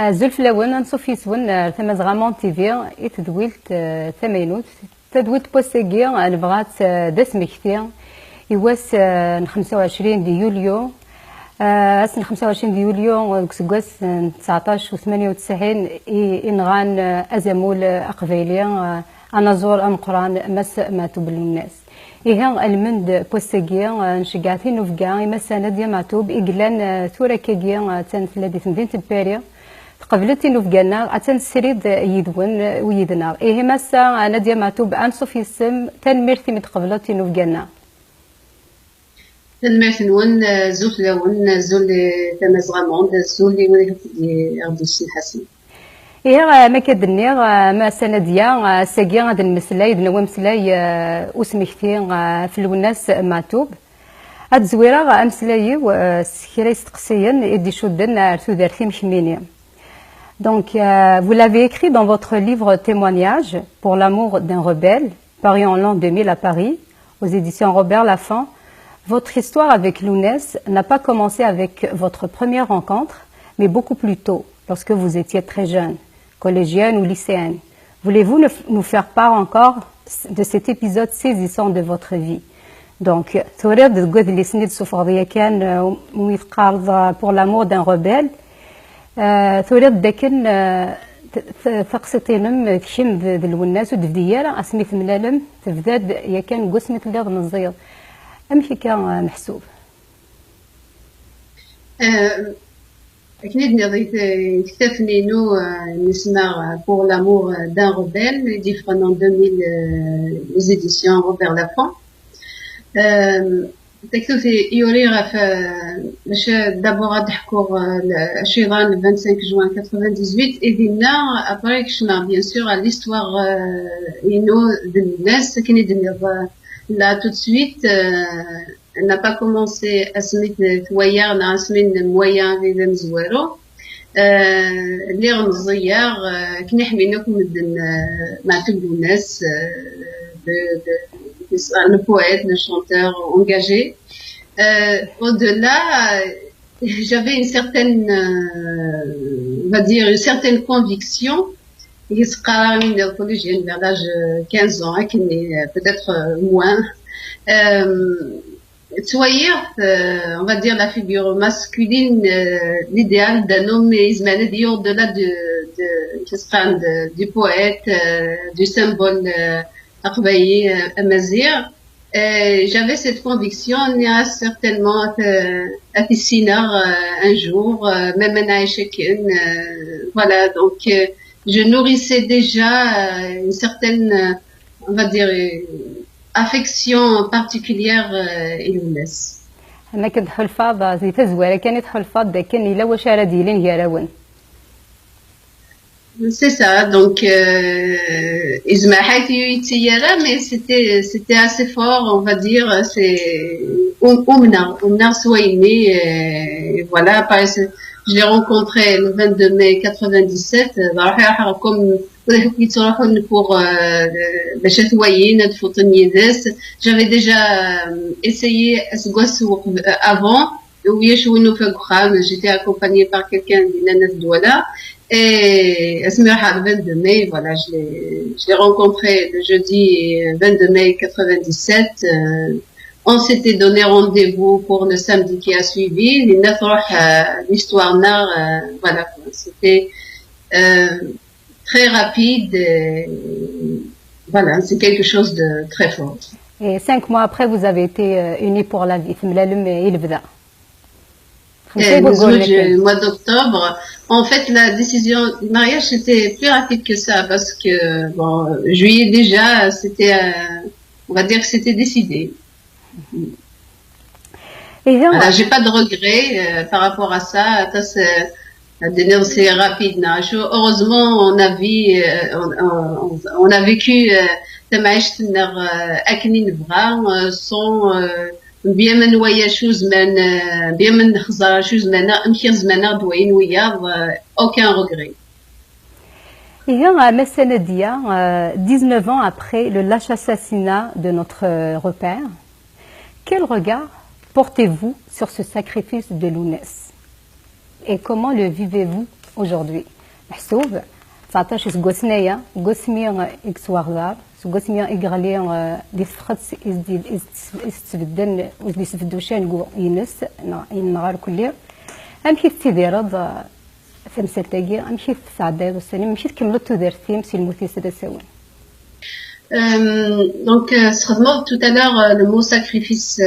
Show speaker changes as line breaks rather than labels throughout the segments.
زلفلاون نصوف يسون ثمزغامون تيفي تدويلت ثمينوت تدويلت بوسيكي نبغات داس مكتي يواس 25 دي يوليو أسن 25 دي يوليو كسكواس 19 و 98 إنغان أزمول أقبيلي أنا زور أم قران مس ما تبل الناس إيه المند بوسيكي نشجعتي نوفكا مس نادية معتوب إجلان ثورة كيجي تنفلدي تمدين تباري قبلتي نوفكانا أتن سريد يدون ويدنا إيه مسا نادية معتوب أنصف يسم تنمرتي متقبلتي نوفكانا
تنمرتي زول لون زول تمزغمون زول اللي غادي الحسن
إيه ما كدني ما سنديا ساقي غادي المسلاي دنا مسلاي وسميكتي في الوناس معتوب هاد زويرة أمسلاي وسكيرا يستقسيا يدي شدن أرثو دارتي مكميني. Donc, vous l'avez écrit dans votre livre Témoignage pour l'amour d'un rebelle, paru en l'an 2000 à Paris, aux éditions Robert Laffont. Votre histoire avec Lounès n'a pas commencé avec votre première rencontre, mais beaucoup plus tôt, lorsque vous étiez très jeune, collégienne ou lycéenne. Voulez-vous nous faire part encore de cet épisode saisissant de votre vie? Donc, توريد تقول لي سنيد سفرية كان ويتقارض pour l'amour d'un rebelle. توريد داكن ثقستينم تشم ذي الوناس ودفديارة اسميت ملالم تفداد يا كان قسمت ليض نزيض أمشي كان محسوب.
أكيد نضيت كتفني نو نسمع pour l'amour d'un rebelle different en 2000 les éditions Robert Laffont. تكتب يوري باش دابور نحكوا الشيطان 25 جوان 98 اذنا ابري كشنا بيان سور على ليستوار انو الناس كاين يدير لا تو سويت n'a pas commencé à سميت ثويا نا سمين مويا في مزوارو اللي غنزيار كنا حميناكم مدن مع كل الناس le poète, le chanteur engagé. Au-delà, j'avais une certaine, on va dire, une certaine conviction. Il se caractérise de collégienne vers l'âge 15 ans, qui n'est peut-être moins. Soyez, on va dire, la figure masculine, l'idéal d'un homme ismaélite au-delà du poète, du symbole j'avais cette conviction, il y a certainement à Tissina un jour, même un échec, voilà, donc je nourrissais déjà une certaine, on va dire, affection particulière إلى
أنا كنت حلفاضة زي تزويرة كانت حلفاضة كان إلا واش رادي لين يراون.
C'est ça, donc mais c'était assez fort, on va dire, c'est Oumna Souaïni, voilà, je l'ai rencontré le 22 mai 97, comme pour j'avais déjà essayé avant, j'étais accompagnée par quelqu'un d'Inanas Douala. Et le 22 mai, voilà, je l'ai rencontré le jeudi 22 mai 97. On s'était donné rendez-vous pour le samedi qui a suivi. L'histoire nard, voilà, c'était très rapide. Voilà, c'est quelque chose de très fort.
Et 5 mois après, vous avez été unis pour la vie.
Le mois d'octobre, en fait, la décision du mariage était plus rapide que ça parce que, bon, juillet déjà, c'était, on va dire que c'était décidé. Voilà, j'ai pas de regrets par rapport à ça. C'est rapide. Heureusement, on a vécu sans bien من نوايا شو زمان bien من نخزر شو زمان نمشي زمان دوين ويا aucun regret.
Nadia, 19 ans après le lâche assassinat de notre repère, quel regard portez-vous sur ce sacrifice de Lounès? Et comment le vivez-vous aujourd'hui. محسوب 19 سكوسنايا قسمي إكسواغدار سكوسمي إغالي دي فخت يستبدل ودي سفدوشان ينس نهار كلي أمشي تيديرض في مسلتاكي أمشي تسعداد والسنين أمشي تكملت تدرسي سي الموتي سداساون.
Donc, tout à l'heure le mot sacrifice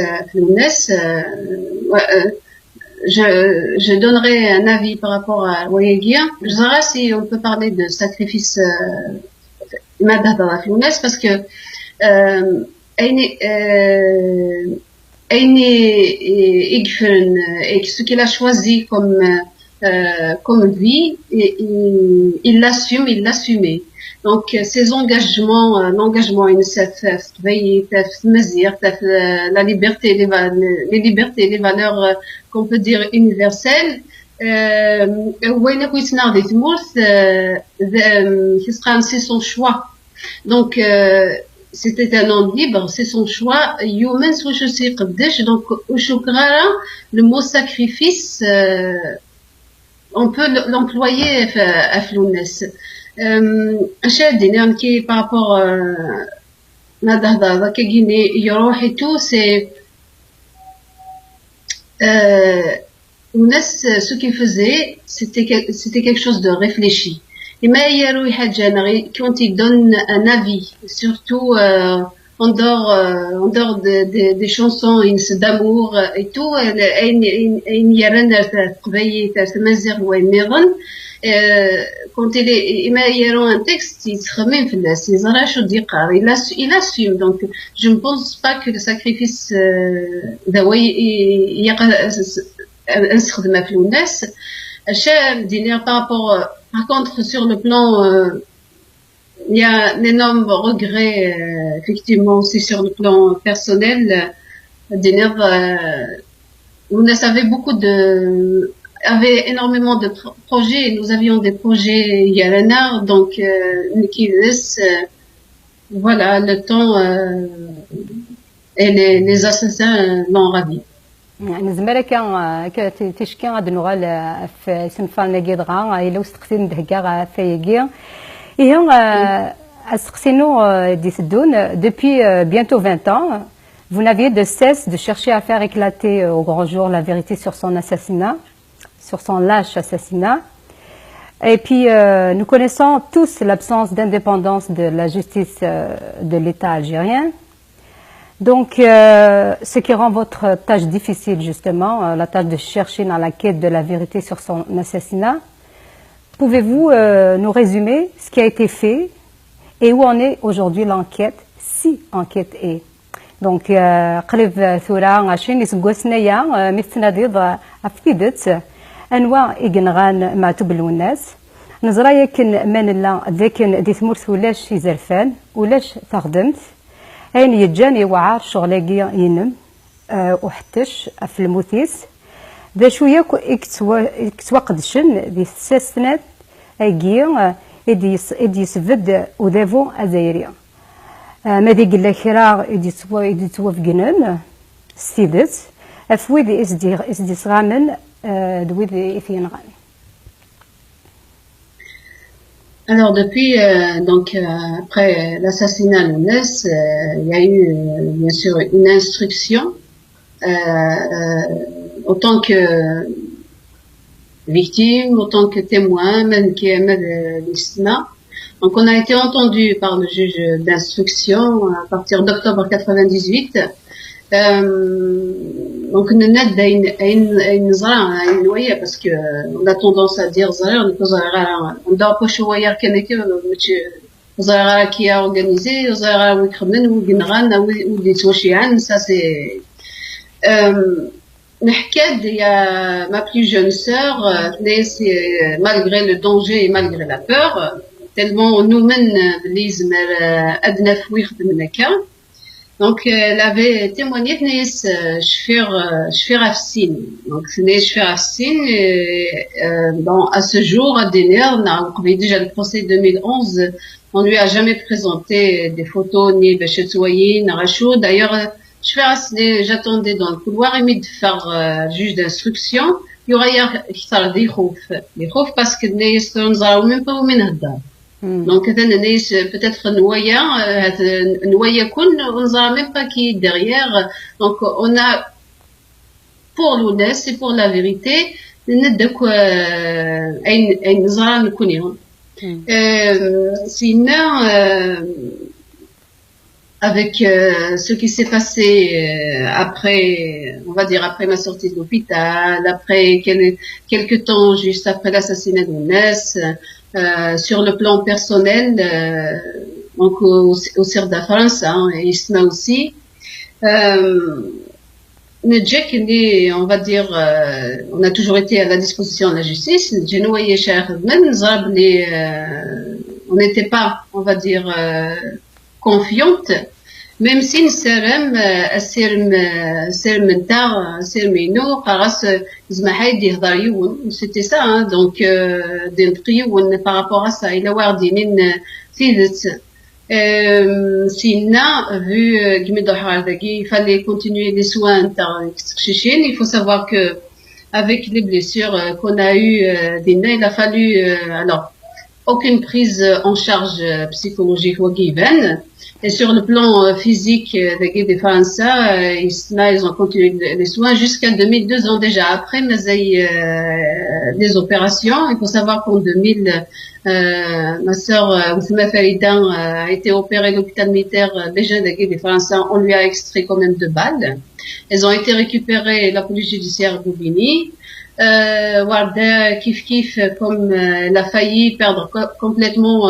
je donnerai un avis par rapport à Wayegir. Je dirais si on peut parler de sacrifice parce que ce qu'il a choisi comme vie, il l'assume, il l'assumait. Donc, ces engagements, l'engagement, la liberté, les libertés, les valeurs qu'on peut dire universelles, c'est son choix. Donc, c'était un homme libre, c'est son choix. Donc, le mot sacrifice, on peut l'employer à Flounès. Qui par rapport à et tout, c'est ce qu'il faisait, c'était quelque chose de réfléchi. Et mais quand il donne un avis, surtout en dehors des chansons d'amour et tout, quand il y a un texte, il se remet il assume. Donc, je ne pense pas que le sacrifice par contre, sur le plan, il y a un énorme regret, effectivement, aussi sur le plan personnel. On avait avait énormément de projets, nous avions des projets Yalana, donc voilà, le temps et les assassins l'ont ravi.
نزمرا كان تشكي غاد نوغال في سنفالنا كيدغا إلا وستقسين دهكا فايكي إيه أسقسينو ديسدون depuis bientôt 20 ans vous n'aviez de cesse de chercher à faire éclater au grand jour la vérité sur son assassinat, sur son lâche assassinat. Et puis, nous connaissons tous l'absence d'indépendance de la justice de l'État algérien. Donc, ce qui rend votre tâche difficile, justement, la tâche de chercher dans la quête de la vérité sur son assassinat. Pouvez-vous nous résumer ce qui a été fait et où en est aujourd'hui l'enquête, si enquête est? Donc, قريب ثورة 20 سنة مثل ديض أفيدت أنواع إجنغان معتوب الناس نزرا يكن من الله ذاكن دي ثمورث ولاش يزرفان ولاش تخدمت أين يجاني وعار شغلاقي ينم وحتش في الموثيس ذا شوية اكتوقدشن دي ساسنات أيجي إدي يسفد وذافو أزايريا ماذا قل لك كرا إدي توافقنن ستيدت أفويد إسدي صغامن دويد إثينغان.
Alors depuis après l'assassinat de Lounès, il y a eu bien sûr une instruction autant que victime, autant que témoin, même qui aimait l'islam. Donc on a été entendu par le juge d'instruction à partir d'octobre 98. Donc on parce que on a tendance à dire on doit pas choisir qui a organisé ça c'est il y a ma plus jeune sœur malgré le danger et malgré la peur tellement nous mène donc elle avait témoigné Shfir Afsin. Donc Shfir Afsin bon à ce jour à Déner, on avait déjà le procès 2011, on lui a jamais présenté des photos ni de Chetouayi, Narachou. D'ailleurs Shfir Afsin, j'attendais dans le couloir et mis de faire juge d'instruction يغير أكثر دي خوف باسكو الناس نزراو ميم با ومن هدار دونك هذا الناس بتاتخ نوايا نوايا كون ونزرا ميم با كي ديغيير دونك اون ا بور لوناس سي بور لا فيريتي ندك اين نزرا نكونيهم sinon avec ce qui s'est passé après, on va dire après ma sortie de l'hôpital, après quelques temps juste après l'assassinat de Ness, sur le plan personnel, donc au CERF de France, et Isma aussi, on va dire, on a toujours été à la disposition de la justice. On n'était pas, on va dire, confiante, même si نسرم سير تاع سير مينو خلاص زعما حيد يهضر يون سيتي سا دونك دين يون بارابور ا سا الى واردين سيدت سينا vu كيما دوحا هذاكي fallait continuer les soins تاع التشيشين. Il faut savoir que avec les blessures qu'on a eu d'Ina, il a fallu alors aucune prise en charge psychologique ou given. Et sur le plan physique des Français, ils ont continué les soins jusqu'à 2002 ans déjà. Après, des opérations. Il faut savoir qu'en 2000, ma sœur Ousma Farida a été opérée à l'hôpital militaire Béjin des Français. On lui a extrait quand même 2 balles. Elles ont été récupérées la police judiciaire Boubini. Warda Kif comme elle a failli perdre complètement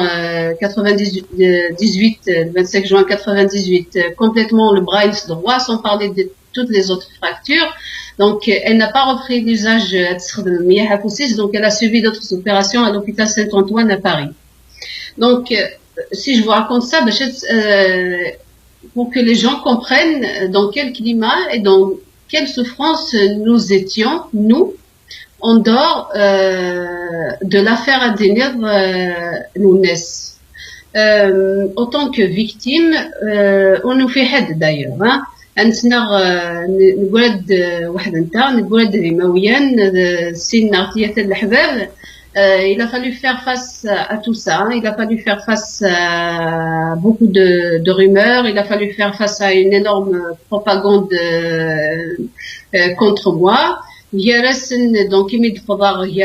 98 le 25 juin 98 complètement le bras droit sans parler de toutes les autres fractures. Donc elle n'a pas repris l'usage donc elle a suivi d'autres opérations à l'hôpital Saint-Antoine à Paris. Donc si je vous raconte ça, pour que les gens comprennent dans quel climat et dans quelle souffrance nous étions, nous, en dehors de l'affaire Adenir Lounès. En tant que victime, on nous fait aide d'ailleurs. عندنا نقولد واحد نتاع نقولد المويان سين عطية الحباب. Il a fallu faire face à tout ça. Il a fallu faire face à beaucoup de rumeurs. Il a fallu faire face à une énorme propagande contre moi. Donc, il y a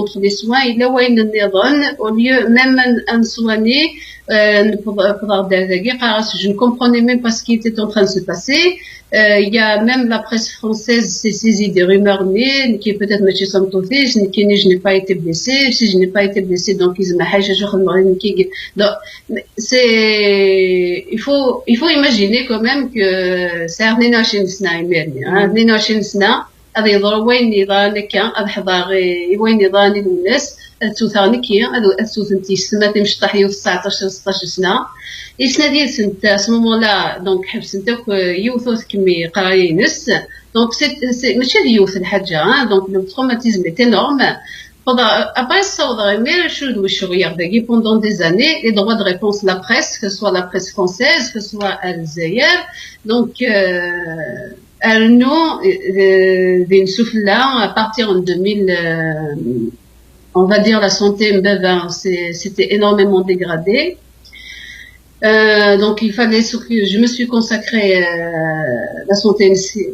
entre les soins, il a au lieu même un soigner, je ne comprenais même pas ce qui était en train de se passer. Il y a même la presse française s'est saisie des rumeurs nées, qui est peut-être M. Samtofi, je n'ai pas été blessée. Si je n'ai pas été blessée, donc il faut imaginer quand même que c'est un هذا يضرب وين يضاني كان أبحضاري وين يضاني الناس التوثاني كي هذا التوثنتي سنة مشطح يوث 19 16 سنة السنة ديال سنة سمو لا دونك حبس نتا يوثوث كمي قراينس دونك سي ماشي يوث الحاجة دونك لو تروماتيزم est énorme. Après ça, on aurait aimé pendant des années les droits de réponse de la presse, que ce soit la presse française, que ce soit Al-Zaïr. Donc, elles nous d'une souffle là à partir en 2000, on va dire la santé c'était énormément dégradé. Donc il fallait je me suis consacrée la santé.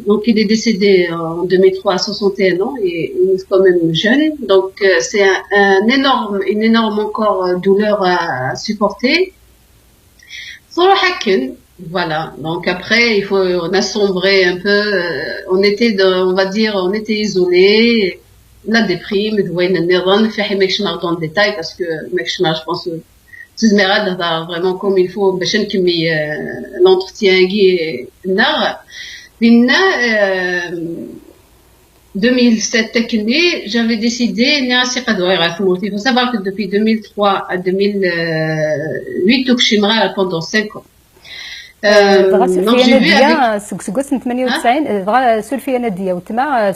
Donc il est décédé en 2003 à 61 ans et il est quand même jeune. Donc c'est une énorme encore douleur à supporter. Voilà. Donc après, on a sombré un peu. On était on était isolés. La déprime, dans le détail parce que je pense vraiment comme il faut. L'entretien qui 2007 j'avais décidé. Il faut savoir que depuis 2003 à 2008 pendant 5 ans.
بغا سولفينا سكواس 98 بغا سولفينا ديا وتما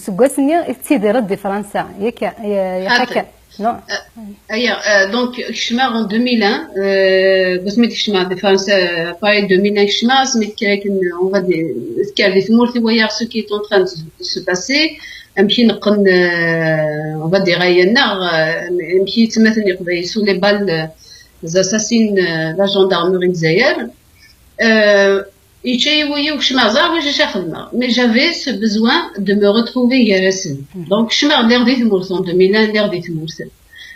سكواس ني تيدي رد فرنسا ياك هكا Non.
Donc, Kshmar en 2001, Bosmet Kshmar, de France, pareil, 2001 Kshmar, on va dire, ce qui est en train de se passer. On va dire, sous les balles des assassins, la gendarmerie de Zaïre. Mais j'avais ce besoin de me retrouver Yarasin. Donc, Kshmar, l'air des Mours, en 2001, l'air des Mours.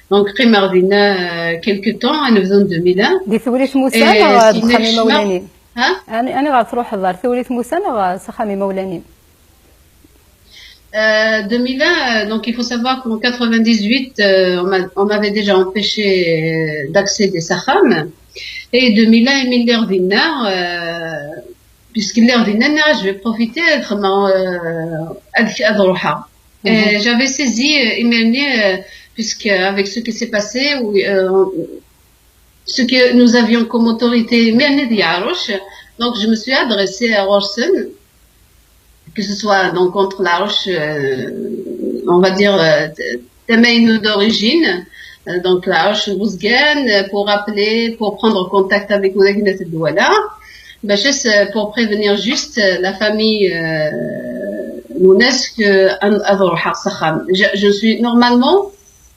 Donc, Mardina, quelques temps, en 2001.
دي ثورة موسى ولا سخامي مولاني؟ أنا غتروح الدار ثورة موسى ولا سخامي مولاني؟
2001, donc il faut savoir qu'en 98, on m'avait déjà empêché d'accéder à Saham. Et 2001, Emile Lerdina, puisque Lerdina, je vais profiter d'être à Doroha. J'avais saisi Emile, puisque avec ce qui s'est passé, ce que nous avions comme autorité, donc je me suis adressée à Orson, que ce soit donc contre la Roche, on va dire, d'origine, donc la Roche Bouzgan, pour appeler, pour prendre contact avec Moulaginat Douala, pour prévenir juste la famille Mounesque à Sakham. Je suis normalement,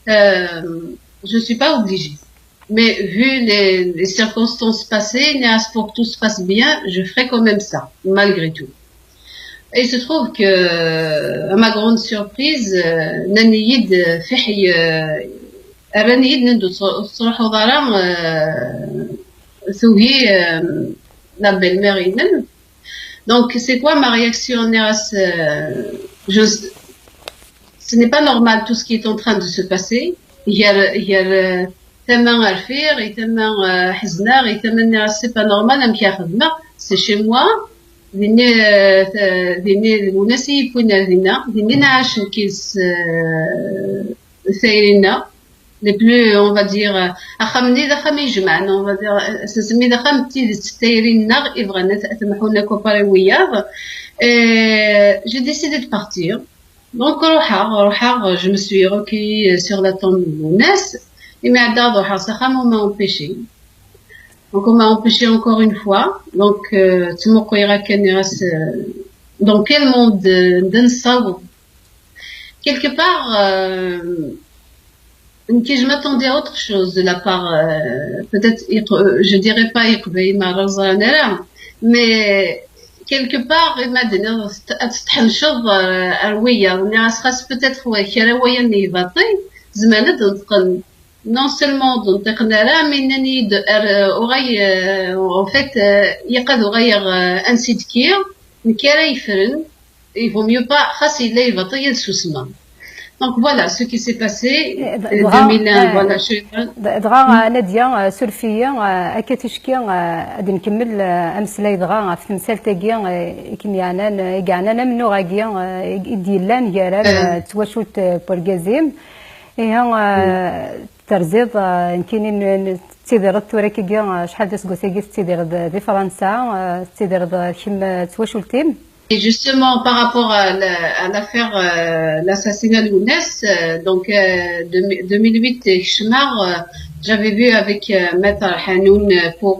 je suis pas obligée. Mais vu les circonstances passées, pour que tout se passe bien, je ferai quand même ça, malgré tout. Et il se trouve que, à ma grande surprise, Naniyid Fihi, Raniyid Nendo Sorohodaram, Souhi, la belle-mère Inen. Donc, c'est quoi ma réaction, Neras? Ce n'est pas normal tout ce qui est en train de se passer. Il y a tellement à faire, et tellement haznar, et tellement Neras, c'est pas normal, c'est chez moi. ديني وناسي بوين هنا ديني نعاش نكيس ثايرنا لي بلو اون فادير اخامني داخا ما يجمعنا اون فادير سمي داخا متي ثايرنا يبغينا تمحونا كوباري وياه j'ai décidé de partir donc روحا je me suis recueillie sur la tombe de Mounès et mais عدا روحا سخام on m'a empêché. Donc on m'a empêché encore une fois. Donc dans quel monde d'un sabre quelque part que je m'attendais à autre chose de la part peut-être je dirais pas mais quelque part il m'a donné peut-être non seulement donc mais en fait يقدر غير انسيد كير نكرا يفرن il vaut mieux pas خاص يلا يبطل سوسما. Donc voilà ce qui s'est passé 2001 voilà
دغا ناديه سلفيه اكتشكي غادي نكمل امسلاي دغا في تمثال تاكي كيميانا كاعنا منو غاكي ديالان يارا تواشوت بورغازيم ايه ترزيد كاينين تيدير التوريكي شحال د سكوسيكي تيدير دي فرنسا تيدير كيما تواشلتيم.
Et justement par rapport à l'affaire l'assassinat de Mounès, donc 2008 Kshmar, j'avais vu avec Maître Hanoun pour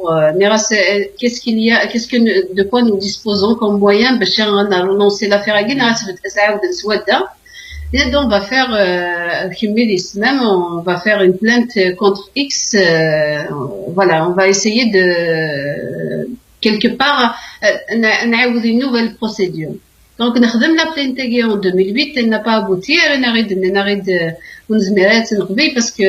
qu'est-ce qu'il y a, de quoi nous disposons comme moyen pour renoncer l'affaire à Guinée, et donc on va faire même on va faire une plainte contre X, voilà, on va essayer de quelque part une nouvelle procédure. Donc نخدم la plainte en 2008, elle n'a pas abouti, elle n'arrête parce que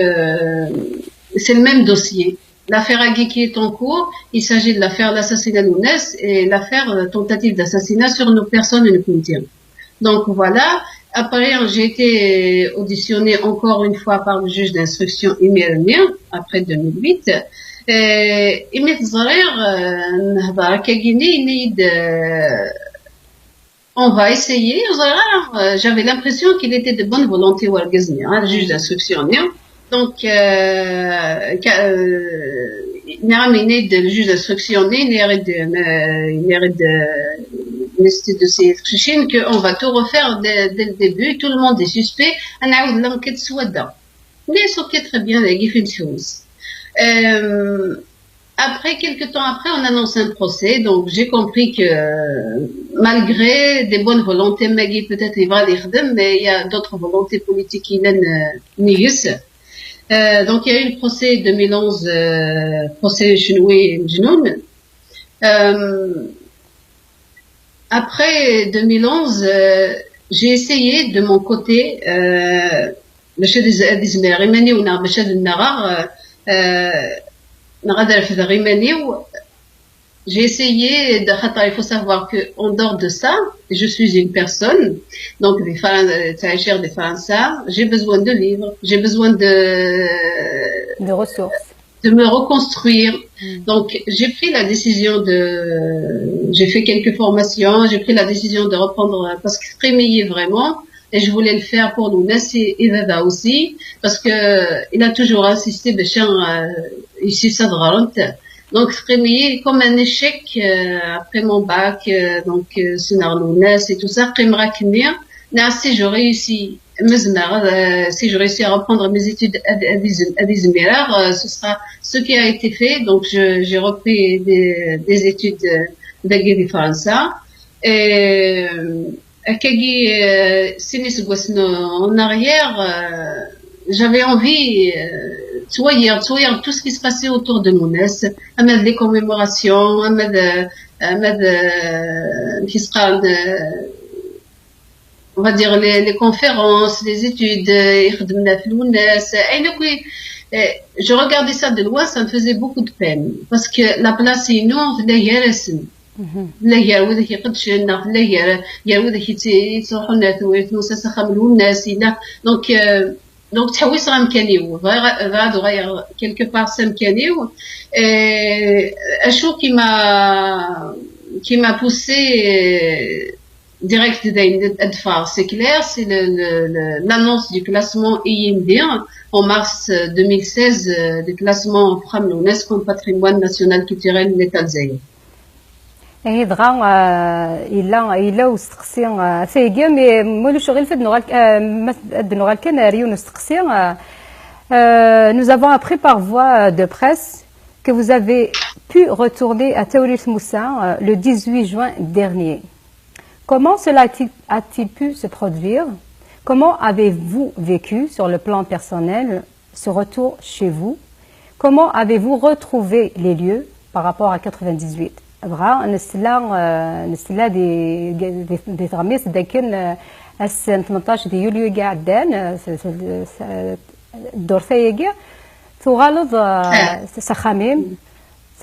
c'est le même dossier. L'affaire Agui qui est en cours, il s'agit de l'affaire l'assassinat de Mounès et l'affaire tentative d'assassinat sur nos personnes et nos frontières. Donc voilà. Après, j'ai été auditionnée encore une fois par le juge d'instruction iméranien, après 2008. On va essayer. J'avais l'impression qu'il était de bonne volonté, le juge d'instruction. Donc, le juge d'instruction, qu'on va tout refaire dès le début, tout le monde est suspect, l'enquête soit là. mais ok, très bien, les Gifim Sious. Après, quelques temps après, on annonce un procès, donc j'ai compris que malgré des bonnes volontés, Maggie peut-être il va les redem, mais il y a d'autres volontés politiques qui n'ont donc il y a eu le procès 2011, procès Chenoui Mjnoun. Après 2011, j'ai essayé de mon côté, j'ai essayé il faut savoir que en dehors de ça, je suis une personne, donc des Français, j'ai besoin de livres, j'ai besoin
de ressources,
de me reconstruire. Donc j'ai pris la décision j'ai fait quelques formations, j'ai pris la décision de reprendre parce que je trémillais vraiment. Et je voulais le faire pour nous, et Vava aussi, parce que il a toujours insisté, ici, ça donc, c'est comme un échec, après mon bac, donc, Sunarlounes et tout ça, si je réussis, si je réussis à reprendre mes études à Izmir, ce sera ce qui a été fait. Donc, j'ai repris des études d'Agri France. Et, en arrière, j'avais envie, tout ce qui se passait autour de Mounès, les commémorations, on va dire les conférences, les études, je regardais ça de loin, ça me faisait beaucoup de peine, parce que la place est énorme, لا هي وذاك يقدش النار لا هي وذاك يتروحوا الناس ويتنوسس خملوا الناس لا دونك تحويس غا مكانيو غادو غير كيلكو بار سا مكانيو اشو كيما بوسي direct d'Adfar, c'est clair, c'est l'annonce du classement IMD en mars 2016 du classement Fram l'UNESCO patrimoine national culturel l'État d'Zaïre.
اي دغا الا وستقسي ثايقا مي مولو شغل في الدنوغال كناريو نستقسي nous avons appris par voie de presse que vous avez pu retourner à Taoulit Moussa le 18 juin dernier. Comment cela a-t-il pu se produire? Comment avez-vous vécu sur le plan personnel ce retour chez vous? Comment avez-vous retrouvé les lieux par rapport à 98? بغا نسلا دي تغميس داكن 18 ديال يوليو كاع دان الدور ثايقي تغالض سخاميم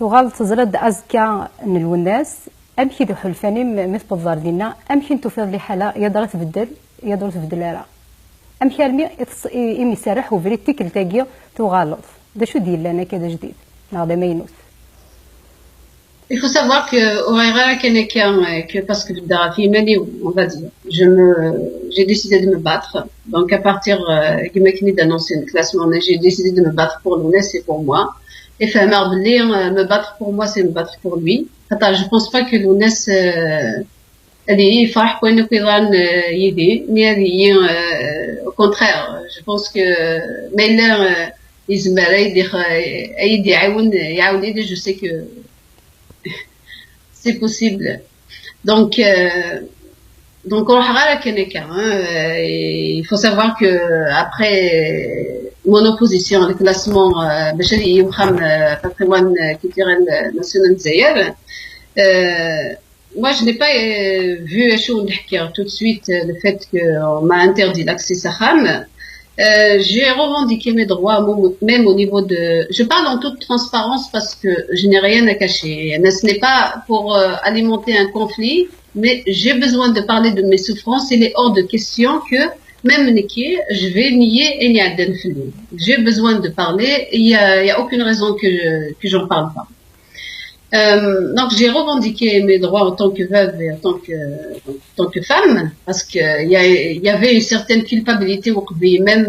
تغالض تزرد ازكى الناس امشي دو حلفاني مثل الدار ديالنا امشي نتوفيض لي حاله يا تبدل راه امشي رمي يمسرح وفريت تيكل تاكي تغالض دا شو ديال لنا كذا جديد هذا ما ينوس.
Il faut savoir que parce que on va dire, j'ai décidé de me battre. Donc à partir d'annoncer le classement, j'ai décidé de me battre pour l'UNES et pour moi. Et me battre pour moi, c'est me battre pour lui. Attends, je pense pas que l'UNES elle est farh pour une idée, ni au contraire. Je pense que mais là je sais que c'est possible. Donc il faut savoir que après mon opposition le classement patrimoine culturel national Zaïre, moi je n'ai pas vu tout de suite le fait qu'on m'a interdit l'accès Saham. J'ai revendiqué mes droits, même au niveau de... Je parle en toute transparence parce que je n'ai rien à cacher. Ce n'est pas pour alimenter un conflit, mais j'ai besoin de parler de mes souffrances. Il est hors de question que, même niqué, je vais nier et n'y a j'ai besoin de parler. Il y a aucune raison que j'en parle pas. Donc j'ai revendiqué mes droits en tant que veuve et en tant que femme, parce que il y avait une certaine culpabilité au même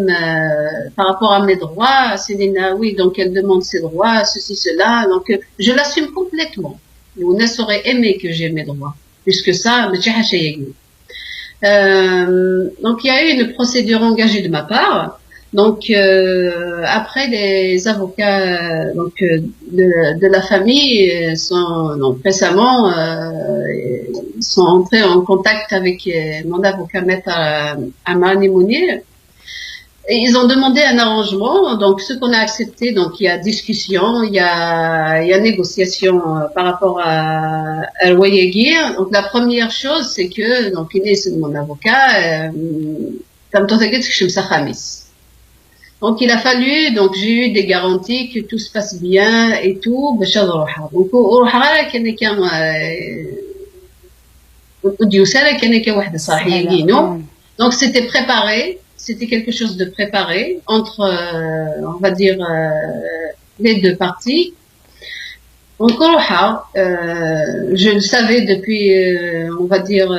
par rapport à mes droits. Céline, oui, donc elle demande ses droits, ceci, cela. Donc je l'assume complètement. On aurait aimé que j'ai mes droits, puisque ça, donc il y a eu une procédure engagée de ma part. Donc après les avocats de la famille sont donc récemment sont entrés en contact avec mon avocat maître Amani Mounir. Et ils ont demandé un arrangement, donc ce qu'on a accepté, donc il y a discussion, il y a négociation par rapport à loyer guir. Donc la première chose, c'est que donc il est mon avocat, donc il a fallu, donc j'ai eu des garanties que tout se passe bien et tout. Donc donc c'était préparé. C'était quelque chose de préparé entre, on va dire, les deux parties. Donc, je le savais depuis, on va dire,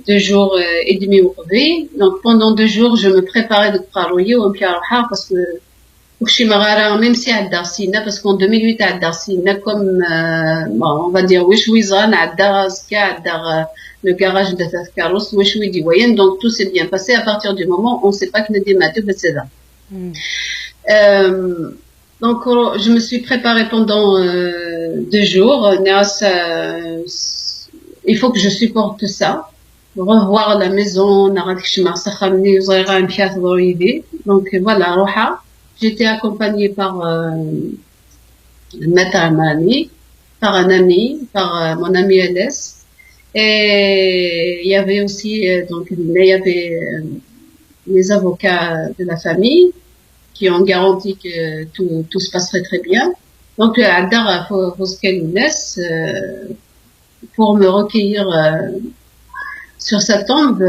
2 jours et demi au Koweït. Donc, pendant 2 jours, je me préparais de travailler au Mpiarouha parce que, même si à Darsina, parce qu'en 2008 à Darsina, comme, bon, on va dire, Wishwizan, à Darska, le garage de Tafkaros, Wishwi Divoyen, donc tout s'est bien passé à partir du moment où on ne sait pas que le dématé, c'est là. Donc, je me suis préparée pendant 2 jours. Il faut que je supporte ça. Revoir la maison, donc voilà, Roha. J'étais accompagnée par Maître Amani, par un ami, par mon ami Alès. Et il y avait aussi, donc, il y avait les avocats de la famille qui ont garanti que tout se passerait très bien. Donc, Adar Foskelounes, pour me recueillir sur sa tombe,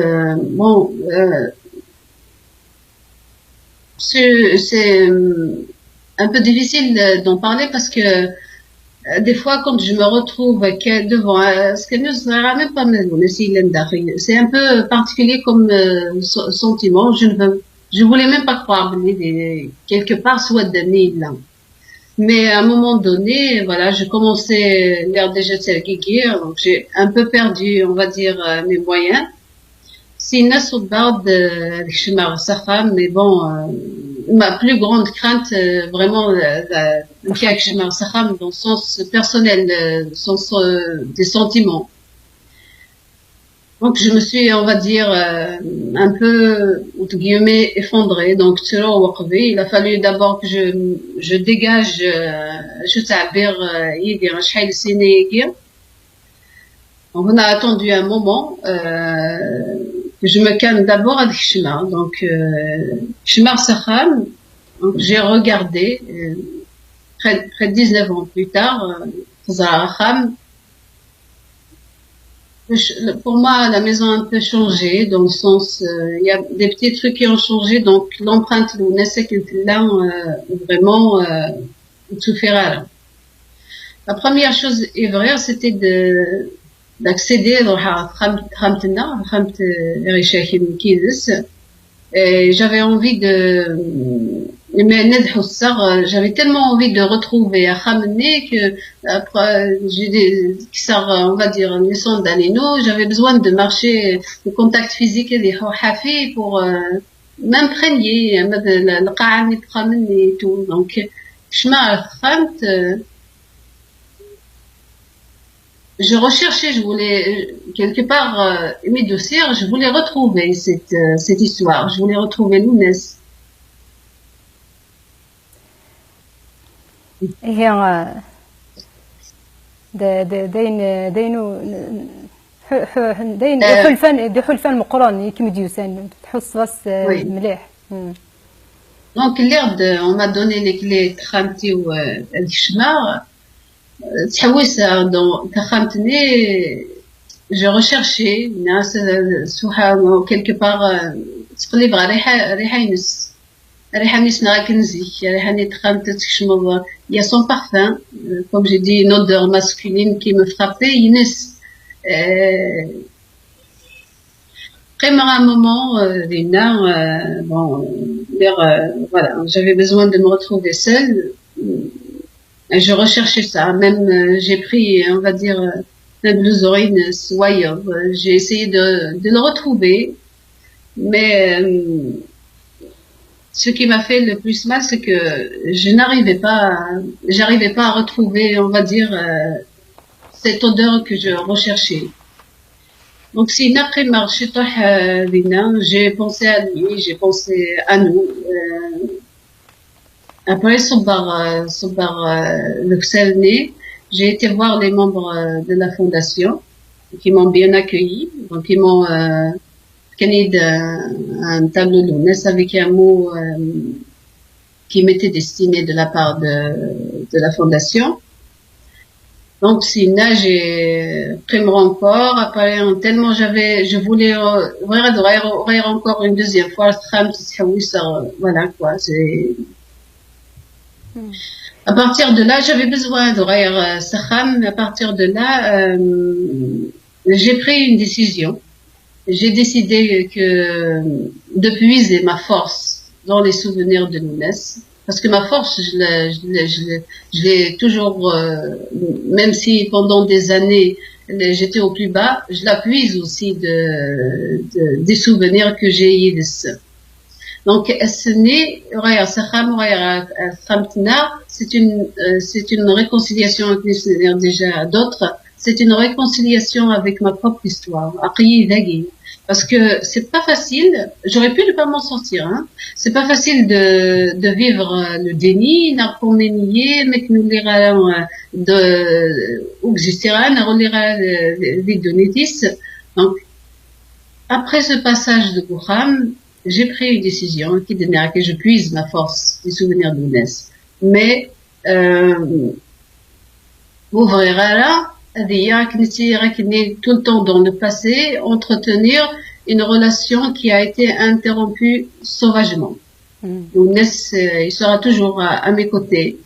bon, c'est un peu difficile d'en parler parce que des fois, quand je me retrouve devant, c'est un peu particulier comme sentiment. Je voulais même pas croire, quelque part, soit d'année là. Mais à un moment donné, voilà, je commençais l'air déjà de guéguir, donc j'ai un peu perdu, on va dire, mes moyens. C'est une sauvegarde de mais bon, ma plus grande crainte, vraiment, dans le sens personnel, sens des sentiments. Donc, je me suis, on va dire, un peu, entre guillemets, effondrée. Donc, il a fallu d'abord que je dégage, on a attendu un moment, que je me calme d'abord avec Shema. Donc, Shema Sakham, donc j'ai regardé, près de 19 ans plus tard, pour moi, la maison a un peu changé, dans le sens, il y a des petits trucs qui ont changé, donc l'empreinte de là, vraiment, tout faire. La première chose est vraie, c'était d'accéder à et j'avais envie j'avais tellement envie de retrouver à Khamné que après on va dire une leçon d'Aleno, j'avais besoin de marcher de contact physique et des hafi pour m'imprégner le et tout. Donc je recherchais, je voulais quelque part mes dossiers, je voulais retrouver cette histoire, je voulais retrouver Lounès.
هي داينو حلفان مقرن كيما ديوسان تحس بس مليح.
Donc on m'a donné les clés Khamti ou Al-Kishmar. Je recherchais quelque part il y a son parfum, comme j'ai dit, une odeur masculine qui me frappait. Après un moment, voilà, j'avais besoin de me retrouver seule. Je recherchais ça. Même j'ai pris, on va dire, un blouson Swire. J'ai essayé de le retrouver, mais ce qui m'a fait le plus mal, c'est que j'arrivais pas à retrouver, on va dire, cette odeur que je recherchais. Donc, si après marché, j'ai pensé à lui, j'ai pensé à nous. Après, le Xelné, j'ai été voir les membres de la fondation qui m'ont bien accueilli. Donc, ils m'ont scanné un tableau de Lounès avec un mot qui m'était destiné de la part de la fondation. Donc, Sina, j'ai pris mon encore. Après, tellement je voulais ouvrir encore une deuxième fois. Voilà, quoi. À partir de là, j'avais besoin d'ouvrir Saham. À partir de là, j'ai pris une décision. J'ai décidé de puiser ma force dans les souvenirs de Lounès. Parce que ma force, je l'ai toujours, même si pendant des années j'étais au plus bas, je la puise aussi des souvenirs que j'ai eus de ça. Donc, c'est une réconciliation avec déjà d'autres. C'est une réconciliation avec ma propre histoire. Parce que c'est pas facile. J'aurais pu ne pas m'en sortir, hein. C'est pas facile de vivre le déni, donc, après ce passage de Gouham, j'ai pris une décision qui donnait à que je puise ma force des souvenirs de Lounès. Mais, ouvrir là, tout le temps dans le passé, entretenir une relation qui a été interrompue sauvagement. Lounès, il sera toujours à mes côtés.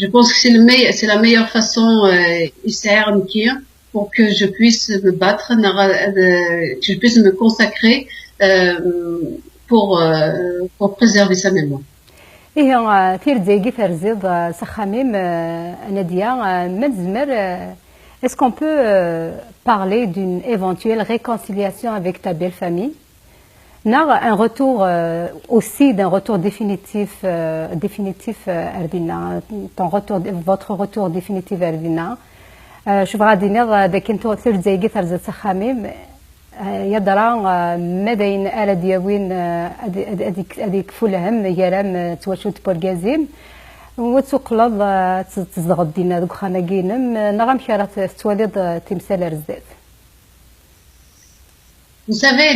Je pense que c'est la meilleure façon, pour que je puisse me battre, que je puisse me consacrer, pour préserver sa mémoire.
Et est-ce qu'on peut parler d'une éventuelle réconciliation avec ta belle famille? Un retour aussi d'un retour définitif Erdina, votre retour définitif Erdina. Je voudrais dire que كنتو ثلث فرزة سخاميم يدرى مدين آل دياوين أديك فلهم يرام توشوت بورجازيم وتقلب تزغد دينا دوك خاناكينم نغم كرات تواليد تمثال رزاف.
Vous savez,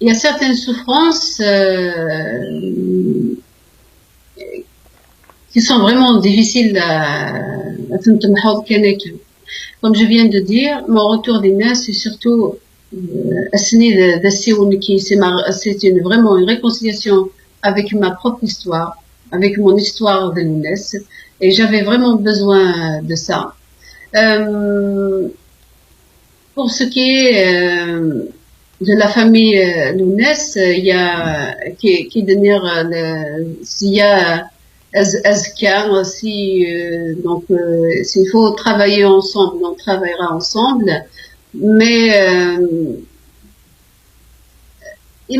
il y a certaines souffrances qui sont vraiment difficiles comme je viens de dire, mon retour des mains, c'est surtout c'est vraiment une réconciliation avec ma propre histoire, avec mon histoire de Lounès, et j'avais vraiment besoin de ça. Pour ce qui est de la famille Lounès, il y a qui devenir s'il y a Azkar, donc s'il faut travailler ensemble, on travaillera ensemble, mais il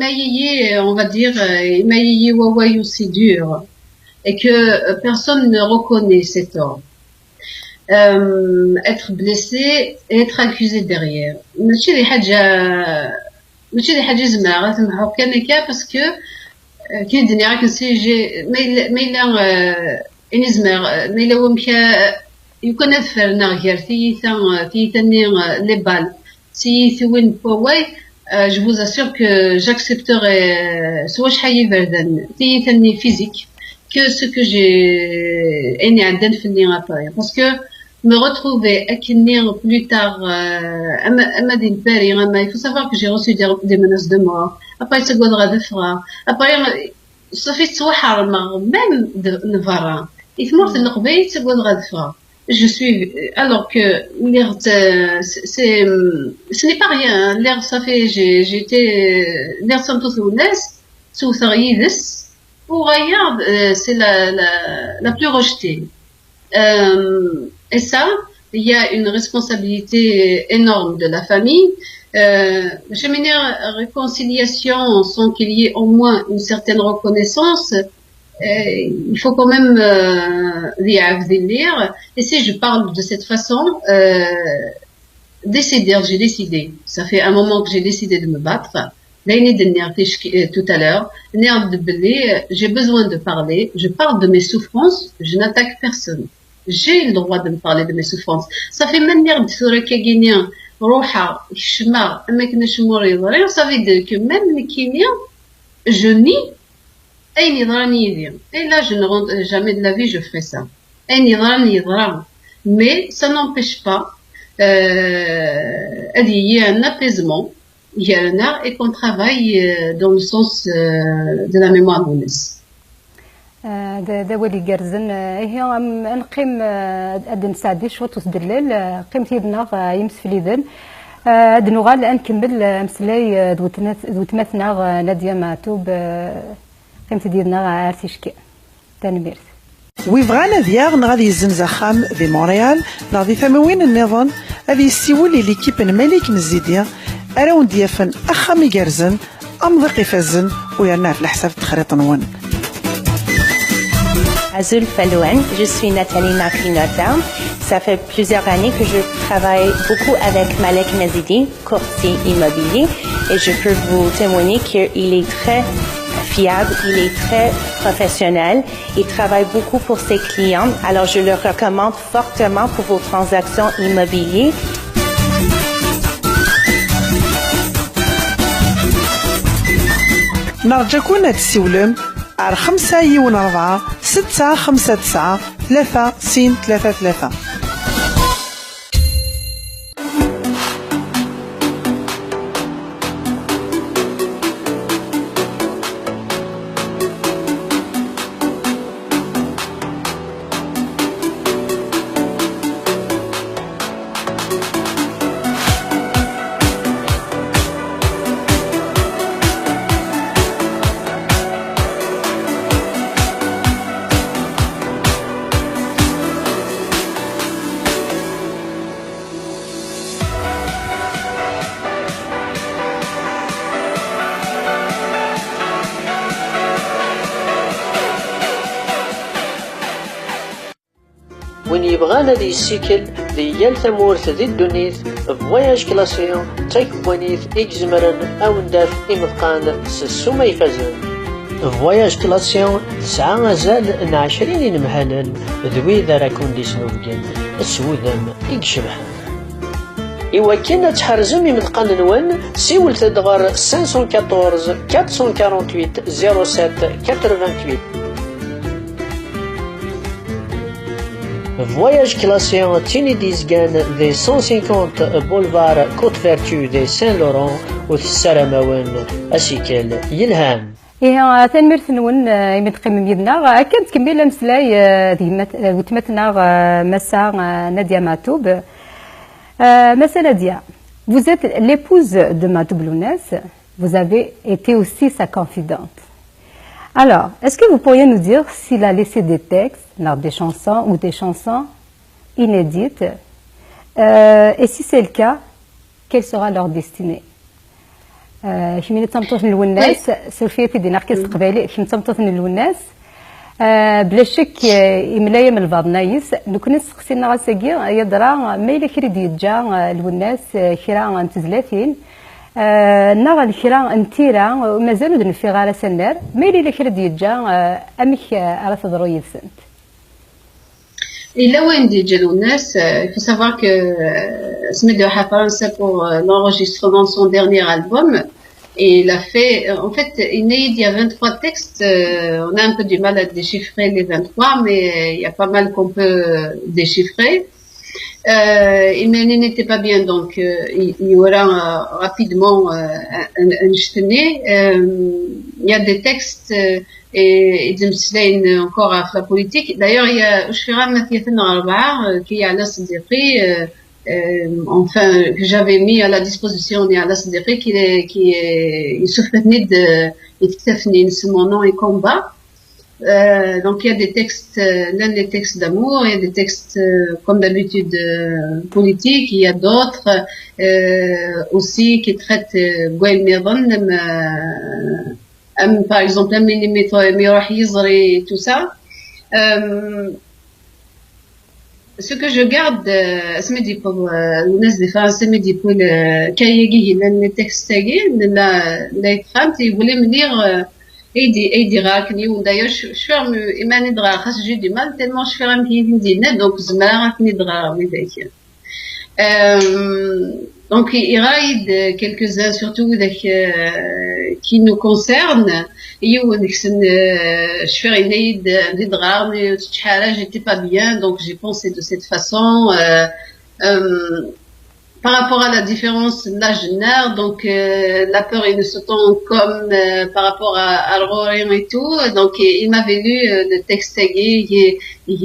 m'a yéyé, on va dire, il m'a yéyé waouh aussi dur, et que personne ne reconnaît cet ordre. Être blessé et être accusé derrière. ماشي لي حاجة زمارة تمحو كان parce que كي الدنيا راك نسي ما إلا إنزمر ما إلا ومكا يكون أثرنا غير تيثني les balles si win بواي je vous assure que j'accepterai soit شحال يبردن تيثني physique que ce que j'ai أني عندن في اللي غابايا parce que me retrouver à Kinir plus tard il faut savoir que j'ai reçu des menaces de mort. Après, il se godra de fera. Après, ça fait soir, même de Nevara. Il faut que le se godra de fera. Je suis, alors que l'air, ce n'est pas rien. L'air, ça fait, j'étais, l'air Santos Lounès, sous Sarides, ou regarde, c'est la plus rejetée. Et ça, il y a une responsabilité énorme de la famille. Je mener réconciliation sans qu'il y ait au moins une certaine reconnaissance. Il faut quand même lire. Et si je parle de cette façon, j'ai décidé. Ça fait un moment que j'ai décidé de me battre. Tout à l'heure, j'ai besoin de parler. Je parle de mes souffrances. Je n'attaque personne. J'ai le droit de me parler de mes souffrances. Ça fait même merde sur le Kéguinien. Ça veut dire que même les Kéniens, je nie. Et là, je ne rentre jamais de la vie, je ferai ça. Mais ça n'empêche pas il y a un apaisement, il y a un art et qu'on travaille dans le sens de la mémoire de l'Ouest.
دا ولي جرزن هي نقيم ادن سعدي شوط وسدلل قيمت يدنا يمس في ليدن دنوغال نكمل مسلاي دوتماتنا ناديه معتوب قيمت ديالنا ارتيشكي تاني ميرت
ويبغى دياغ غادي يزنز خام في مونريال غادي ثموين النظام غادي يستيولي ليكيب الملك مزيديا اراون ديافن اخام يجرزن امضق يفزن ويرنا في الحساب تخريط نون
Azul Falouane, je suis Nathalie Nakrinota. Ça fait plusieurs années que je travaille beaucoup avec Malek Nazidi, courtier immobilier, et je peux vous témoigner qu'il est très fiable, il est très professionnel, il travaille beaucoup pour ses clients, alors je le recommande fortement pour vos transactions immobilières.
نرجوكم تسولم على 514-659-333.
وين يبغانا دي السيكل ديال ثمورث ذي الدنيث فواياج كلاسيون تايك بوانيث إجزمرن أو نداف إمثقان سسوما يفازن فواياج كلاسيون 9 زال 20 مهانا ذوي ذا راكون دي سنوفكين السوذم إكشبحان إوا كنا تحرزم إمثقان نوان سيول تدغر 514 448 07 88 Voyage classé Tini Dizgan des 150 boulevard Côte-Vertu des Saint-Laurent وثسرماون أسيكل يلهام.
إيه تنمير ثنون يمتقيم يدنا كانت كميلة مسلاي وتمتنا مسا نادية معتوب مسا نادية. Vous êtes l'épouse de Matoub Lounès, vous avez été aussi sa confidente. Alors, est-ce que vous pourriez nous dire s'il a laissé des textes, des chansons ou des chansons inédites et si c'est le cas, quelle sera leur destinée كمين تمطوث الوناس سوفيتي دينا ركز قبالي كمين تمطوث الوناس بلا شك يملايا من البعض نايس لو كنا سقسينا غاساكي يدرا ما الا كري ديجا الوناس كرا نتزلاتين ناغ الكرا انتيرا ومازالو دنفي غالا سنار ما الا كري ديجا امك على تضرو يدسنت.
Et là où il il faut savoir que Smedo Hafaransa pour l'enregistrement de son dernier album, et il a fait, en fait, il y a 23 textes, on a un peu du mal à déchiffrer les 23, mais il y a pas mal qu'on peut déchiffrer. Il n'était pas bien, donc il y aura rapidement un jeté. Il y a des textes et des encore à la politique. D'ailleurs, il y a Shira Mathiaten Arbar qui est à la Siddiqui, enfin que j'avais mis à la disposition de la Siddiqi qui est il souffrait de mon nom et combat. Donc il y a des textes, l'un des textes d'amour, il y a des textes comme d'habitude politiques, il y a d'autres aussi qui traitent par exemple et tout ça. Ce que je garde, اسمدي pour الناس دي فرنسا مدي pour كايجي لان التكست تاعي لا يفهم يقول me lire ايدي راكني وداير شفر ايماني دغا خاص جي دي مال تالمون شفر مكين دينا دونك زعما راكني دغا ويداك donc il raide quelques-uns surtout qui nous concernent j'étais pas bien donc j'ai pensé de cette façon par rapport à la différence d'âge donc la peur il se tombe comme par rapport à l'horreur et tout donc il m'avait lu le texte il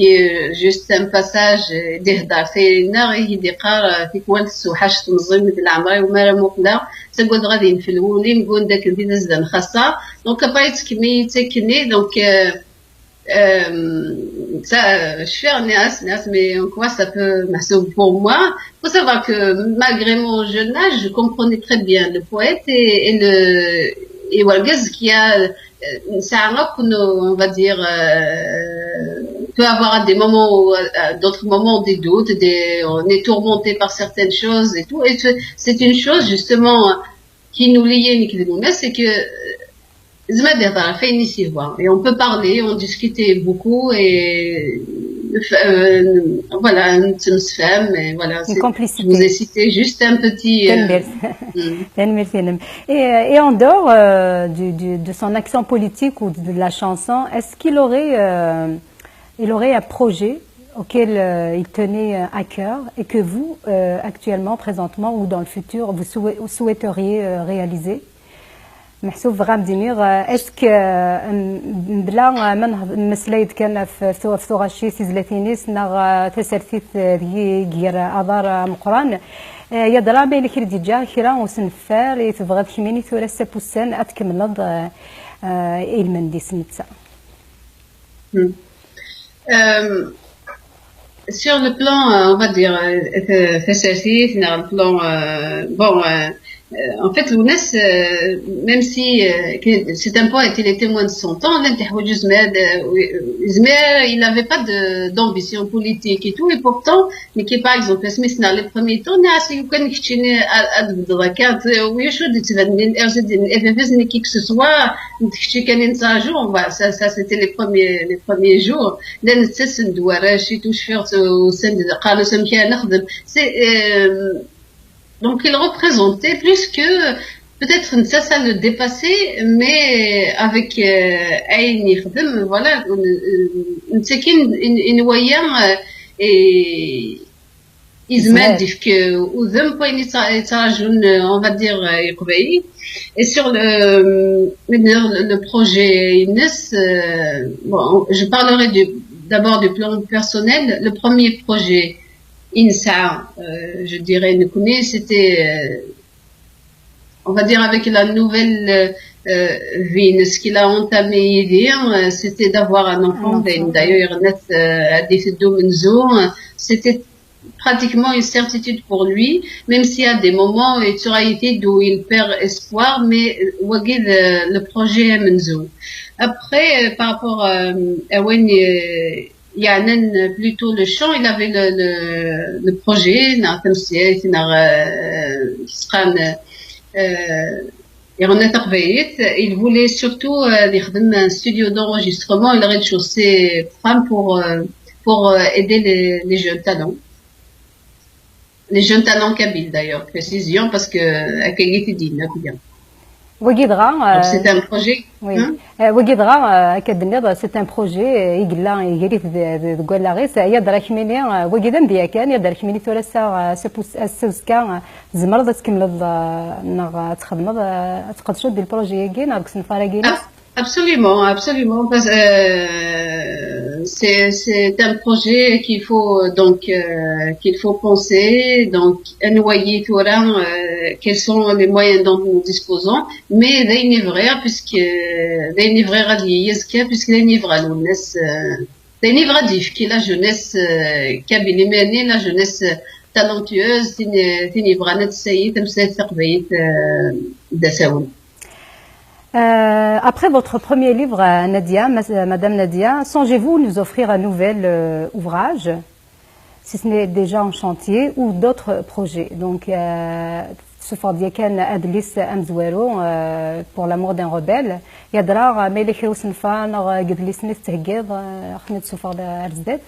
y a juste un passage d'Ihdar Feynar il قال في كوالس وحاش تنظيم ديال العمري وما راه مقدا تقول غادي نفلو لي نقول داك البيزنس ديال خاصه دونك بايت كمي تكني دونك ça, je fais un NAS, mais en quoi ça peut marcher pour moi? Faut savoir que malgré mon jeune âge, je comprenais très bien le poète et Walgaz qui a, c'est un rock on va dire, peut avoir des moments, d'autres moments des doutes, on est tourmenté par certaines choses et tout. Et c'est une chose justement qui nous liait, c'est que et on peut parler, on discutait beaucoup et voilà, et voilà,
une complicité.
Je vous ai cité juste un petit.
Et en dehors de son action politique ou de la chanson, est-ce qu'il aurait un projet auquel il tenait à cœur et que vous, actuellement, présentement ou dans le futur, vous souhaiteriez réaliser? محسوب غامدي ميغ اسك بلا من مسلايد كان في ثوغاشي سيزلاتينيس ناغ تسرثيت ديال اضار مقران يا درامي اللي كير ديجا كيرا وسنفار يتبغى كيميني ثورا سابوسان اتكملض المندي سنتسا.
Sur le plan, on va dire, fessasif, sur le plan, bon, en fait, Lounes, même si c'est un poète, il est témoin de son temps, il n'avait pas d'ambition politique et tout, et pourtant, mais qui par exemple, dans les premiers temps, qui que ce soit, ça c'était les premiers jours, donc il représentait plus que peut-être ça le dépassait, mais avec voilà, c'est une voyant et يزمادف وذم بين يتراجعون on va dire يقبعي. Et sur le projet INES, bon, je parlerai d'abord du plan personnel. Le premier projet INSA, je dirais, c'était, on va dire, avec la nouvelle vie, ce qu'il a entamé hier, c'était d'avoir un enfant. D'ailleurs, c'était pratiquement une certitude pour lui, même s'il y a des moments où il perd espoir, mais le projet est Menzo. Après, par rapport à Yanen, plutôt le chant, il avait le projet, il voulait surtout un studio d'enregistrement, il aurait chaussé femme pour aider les jeunes talents. Les jeunes talents kabyles d'ailleurs, précision, parce que c'est un projet.
Oui. C'est un projet.
Absolument, absolument. C'est un projet qu'il faut penser. Donc, noyer quels sont les moyens dont nous disposons, mais داين vrai puisque داين vrai غادي يزكى puisque داين vrai الناس داين غادي يفكي la jeunesse كابيلي la jeunesse talentueuse تيني بغانا تسيي تمسات تقبيت دساون.
Après votre premier livre, Nadia, Madame Nadia, songez-vous nous offrir un nouvel ouvrage, si ce n'est déjà en chantier, ou d'autres projets? Donc, سوف ديال أدليس أمزوارو pour l'amour d'un rebelle يدرا ميلي كروس نفان قد لي سنيت تهجيض خميت سوف أرزداد.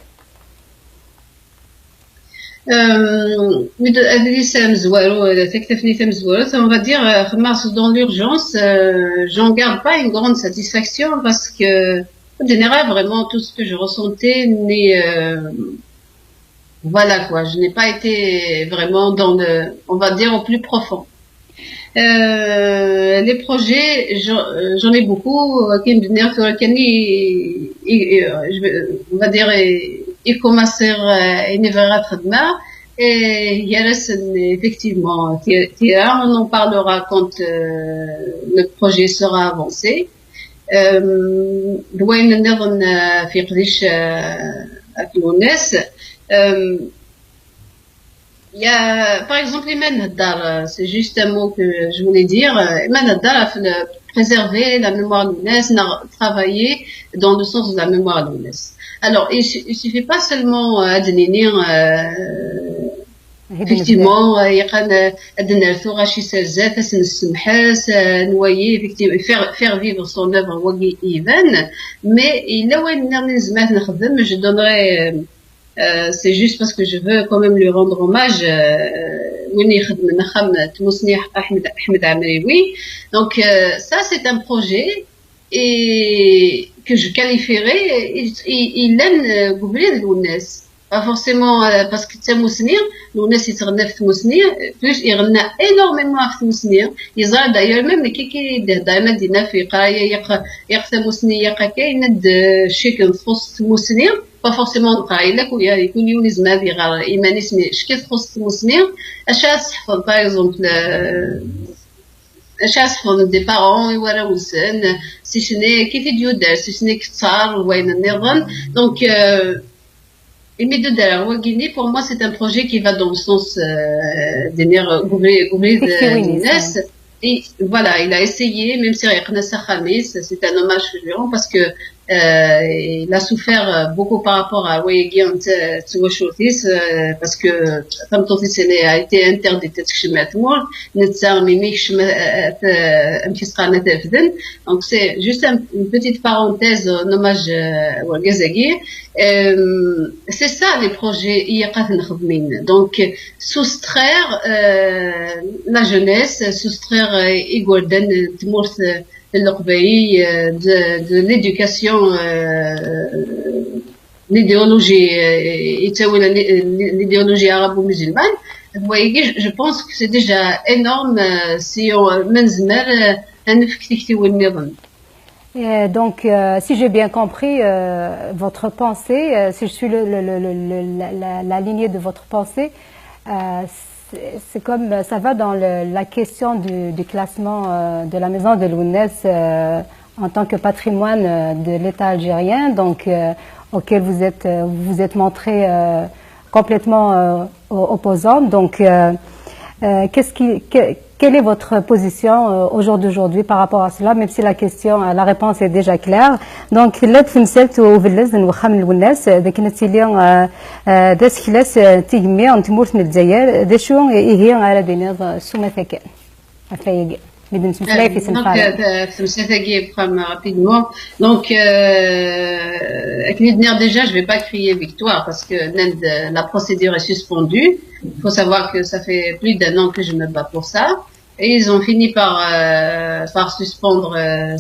Adresse Mzouaro, on va dire, dans l'urgence, j'en garde pas une grande satisfaction parce que, en général, vraiment, tout ce que je ressentais voilà quoi, je n'ai pas été vraiment dans on va dire, au plus profond. Les projets, j'en ai beaucoup, on va dire, et commencer une vraie traitement et il y a effectivement on en parlera quand le projet sera avancé. دوين النظام في قديش الناس il y a par exemple Iman Haddar, c'est juste un mot que je voulais dire. Iman Haddar a préserver la mémoire de l'UNES, travailler dans le sens de la mémoire de l'UNES. Alors, il suffit pas seulement d'adniner effectivement noyer effectivement faire vivre son œuvre mais il a je donnerais c'est juste parce que je veux quand même lui rendre hommage donc ça c'est un projet et que je qualifierais il aime googler de l'UNES pas forcément parce que c'est Mousnir, l'UNES il s'en est Mousnir, plus il en a énormément à Mousnir. Ils ont d'ailleurs même les qui دائما دينا في قراية يقرأ Mousnir يقرأ ند شكل خص Mousnir, pas forcément قراية لك ويا يكون يونس ما في غير إيمان اسمه شكل خص Mousnir. أشياء تحفظ par exemple أشياء تحفظ des parents ولا وسن si ce n'est كيف يدير si ce n'est كتار وين النظام donc pour moi, c'est un projet qui va dans le sens d'ouvrir l'UNES. Et voilà, il a essayé, même si c'est un hommage que je lui rends parce que il a souffert beaucoup par rapport à Waygian Tsuwashotis parce que comme ton fils a été interdit de donc c'est juste une petite parenthèse en hommage au Gazaghi. C'est ça les projets donc soustraire la jeunesse, soustraire Igordan Tmourth de l'éducation l'idéologie arabo-musulmane. Vous voyez, je pense que c'est déjà énorme si on menzemer un
donc, si j'ai bien compris votre pensée, si je suis la lignée de votre pensée, c'est comme ça va dans la question du classement de la maison de l'UNES en tant que patrimoine de l'État algérien, donc auquel vous êtes montré complètement opposant. Donc, quelle est votre position au jour d'aujourd'hui par rapport à cela, même si la réponse est déjà claire. Donc, là, تمثلت وفلز نوخم الناس ذاك نتيلي داس خلاص تيجمي انتمورت من الجزائر دا شو هي على بينات سوما ثكان عفايا بدنا نتمثلي في سنفار
تمثلي rapidement donc déjà je vais pas crier victoire parce que la procédure est suspendue. Il faut savoir que ça fait plus d'1 an que je me bats pour ça. Et ils ont fini par suspendre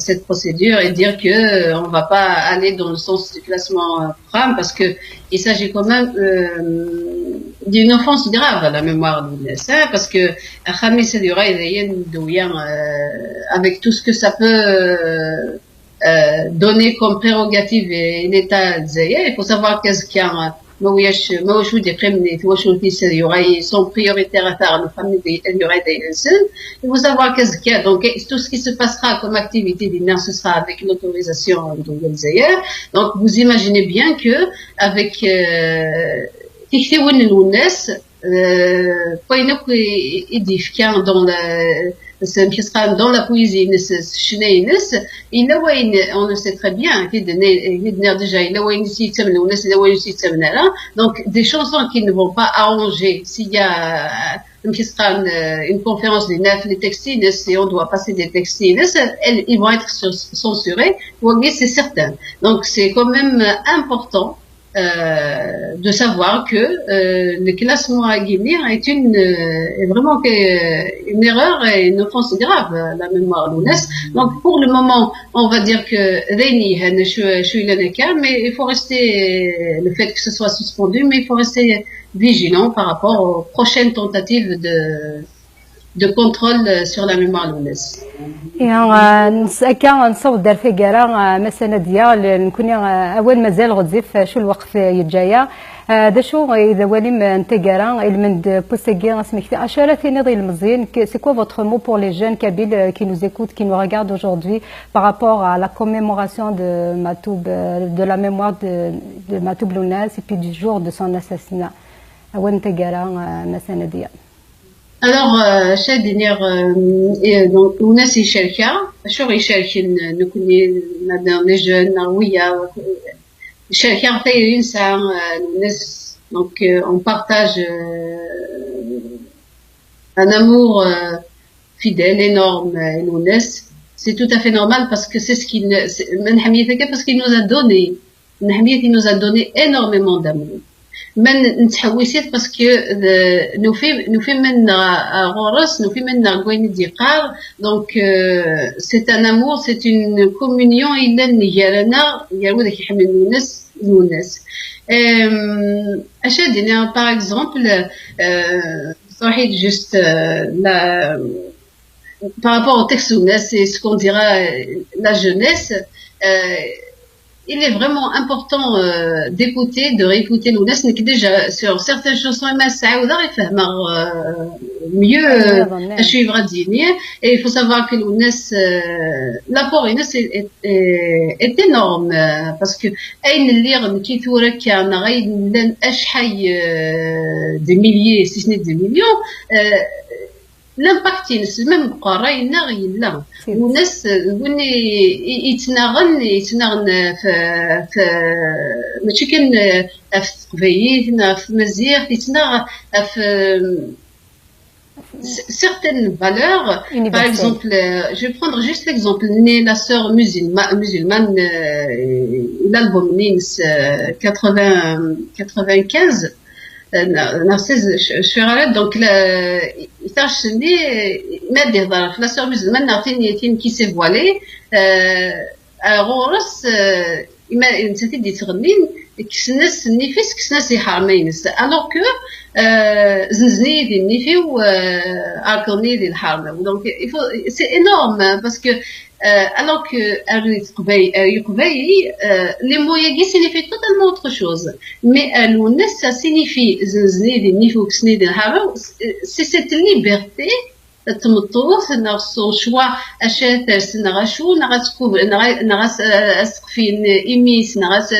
cette procédure et dire que on va pas aller dans le sens du classement programme parce que il s'agit quand même d'une offense grave à la mémoire de l'UNES parce que Khamis avec tout ce que ça peut donner comme prérogative et l'État algérien, il faut savoir qu'est-ce qu'il y a ما واش ودي قيمني واش ودي يغاي سون prioritaire à faire le famille il y aurait des jeunes il faut savoir qu'est-ce qu'il y a donc tout ce qui se passera comme activité dîner ce sera avec l'autorisation de l'Algérie donc vous imaginez bien que avec تكتبون الناس بينك يديفكان dans la poésie شناينس إلا وين on le sait très bien كيدنا déjà إلا وين يتسمن والناس إلا وين يتسمن لا donc des chansons qui ne vont pas arranger s'il y a une conférence des neufs les textiles et on doit passer des textiles ils vont être censurés oui c'est certain donc c'est quand même important de savoir que le classement à Guinée est vraiment une erreur et une offense grave à la mémoire de l'UNES. Donc pour le moment, on va dire que mais il faut rester le fait que ce soit suspendu, mais il faut rester vigilant par rapport aux prochaines tentatives de contrôle sur la mémoire de l'UNES.
نسأكا نصوت دار في قرا مسألة ديال نكون أول مازال غتزيف شو الوقت يتجايا دا شو إذا وليم أنت قرا المند بوسيكي سميكتي أشارة نضي المزيان c'est quoi votre mot pour les jeunes kabyles qui nous écoutent qui nous regardent aujourd'hui par rapport à la commémoration de Matoub de la mémoire de Matoub Lounes et puis du jour de son assassinat أول أنت قرا مسألة ديال
Alors, chaque dernière, donc, on a ces chers sur les chers nous connaissons les jeunes, oui, chers fait une ça, donc on partage un amour fidèle, énorme, Lounès. C'est tout à fait normal parce que c'est ce qu'il, parce qu'il nous a donné, il nous a donné énormément d'amour. من نتحوسيت باسكو نوفي منا غورس نوفي منا كوين ديقار دونك سي ان امور سي اون كومونيون الا نيالنا يا داك يحمل الناس اش دينا باغ اكزومبل صحيح جوست لا par rapport au texte c'est ce qu'on dira la jeunesse il est vraiment important d'écouter, de réécouter l'UNES, mais déjà sur certaines chansons, mieux à suivre à dîner. Et il faut savoir que l'UNES, l'apport UNES est énorme, parce que des milliers, si ce n'est des millions, l'impact c'est même قراي نغيلا والناس يتناغن في ماشي كان في تقبيل في مزيغ يتناغ في certaines valeurs par exemple je vais prendre juste l'exemple la sœur musulmane l'album Nins 95 Narcisse Chiralet donc يتعرش ما دير ظرف لا سور musulmane نعرفين كي سي فوالي غورس ما نسيتي دي تغنين كسناس النفس كسناس يحرمينس alors que زنزني دي النفي و اركوني دي الحرمه donc il faut c'est énorme parce que alors que les mots yagi signifient totalement autre chose mais l'UNES ça signifie زنزني دي النفي وكسني دي الحرمه c'est cette liberté تمطوث نغسو شوا أشات نغشو نغسكوب نغس أسقفين إميس نغس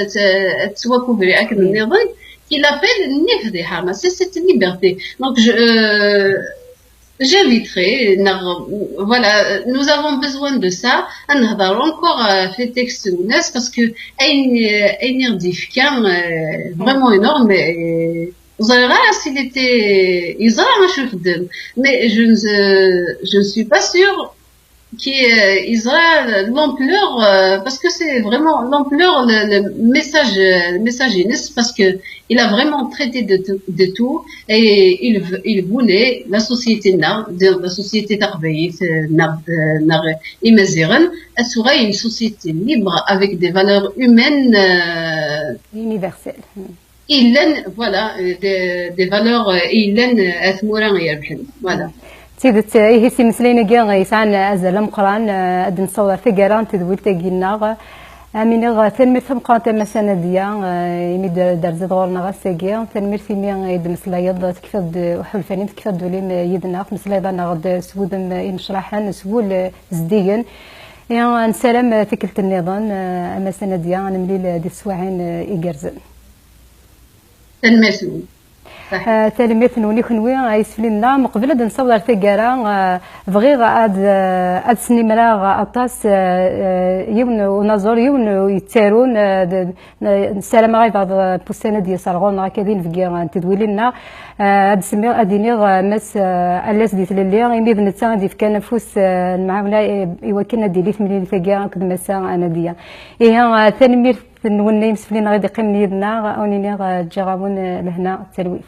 تسوكوب بأكل النظام qu'il appelle النفذ حرمة c'est cette liberté donc j'inviterai voilà nous avons besoin de ça نهضر encore في texte UNES parce que أين يرديف كان vraiment énorme s'il était Israël, mais je ne suis pas sûre qu'il y ait Israël l'ampleur parce que c'est vraiment l'ampleur le message Inès parce que il a vraiment traité de tout et il voulait la société la société tarbéite imaziran assurer une société libre avec des valeurs humaines
universelles.
voilà des valeurs أثمورا يربحن voilà
سيدت هي سي مسلينا كاع يسعنا ازال مقران اد نصور ثقران تذويل تاقينا امين تنمير مقاطع مسانا ديا يمد دار زاد غورنا غاساكيا تنمير مي يد مسلايض تكفد وحلفانين تكفد وليم يدنا مسلايض انا غد سودم ينشرحان سول زديا يا نسلام تكلت النظام مسانا ديا نملي دي السواعين يقرزن
تنمير
تلميذ نوني خنوي يسفلنا مقبل هاد نصور تيكارا بغي هاد سنيمرا اطاس يون ونزور يون يتسارون السلام غاي بعض بوسانه ديال صارغون هكاين في تدويل لنا هاد سمي اديني مس الاس ديت للي يميد نتا دي كان نفوس المعاونه يوكلنا ديلي 8 تاكا كد مسا انا ديا هي تنمير نوني مسفلين غادي يقيم نيدنا اونيني جاغون لهنا التلويث